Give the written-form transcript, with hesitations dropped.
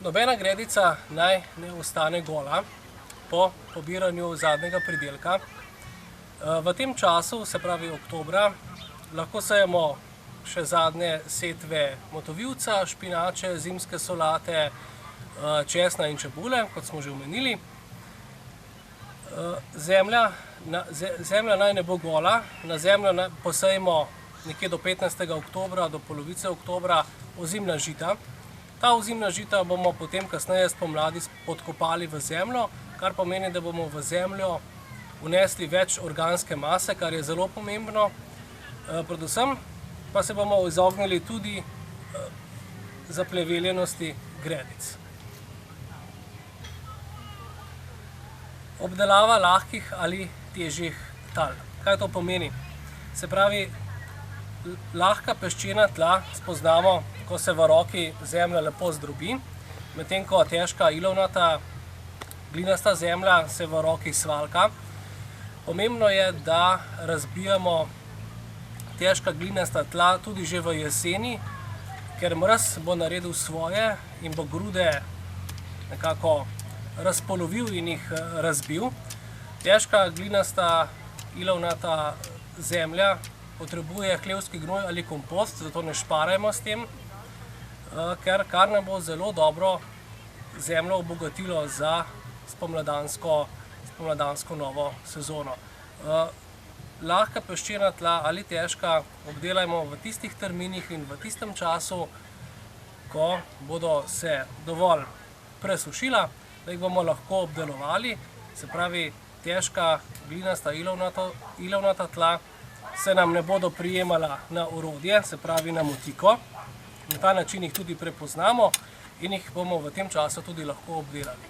Nobena gredica naj ne ostane gola po pobiranju zadnjega pridelka. V tem času, se pravi oktobra, lahko sejemo še zadnje setve motovilca, špinače, zimske solate, česna in čebule, kot smo že omenili. Zemlja naj ne bo gola, na zemljo posejemo nekje do 15. oktobra, do polovice oktobra ozimna žita. Ta ozimna žita bomo potem kasneje spomladi podkopali v zemljo, kar pomeni, da bomo v zemljo vnesli več organske mase, kar je zelo pomembno. Predvsem pa se bomo izognili tudi zapleveljenosti gredic. Obdelava lahkih ali težjih tal. Kaj to pomeni? Se pravi, lahka peščena tla spoznamo, ko se v roki zemlja lepo zdrobi, medtem ko težka ilovnata glinasta zemlja se v roki svalka. Pomembno je, da razbijamo težka glinasta tla tudi že v jeseni, ker mraz bo naredil svoje in bo grude nekako razpolovil in jih razbil. Težka glinasta ilovnata zemlja potrebuje hlevski gnoj ali kompost, zato ne šparajmo s tem, kar nam bo zelo dobro zemljo obogatilo za spomladansko novo sezono. Lahka peščena tla ali težka obdelajmo v tistih terminih in v tistem času, ko bodo se dovolj presušila, da jih bomo lahko obdelovali. Se pravi, težka glinasta ilovnata tla se nam ne bodo prijemala na orodje, se pravi na motiko. Na ta način jih tudi prepoznamo in jih bomo v tem času tudi lahko obdelali.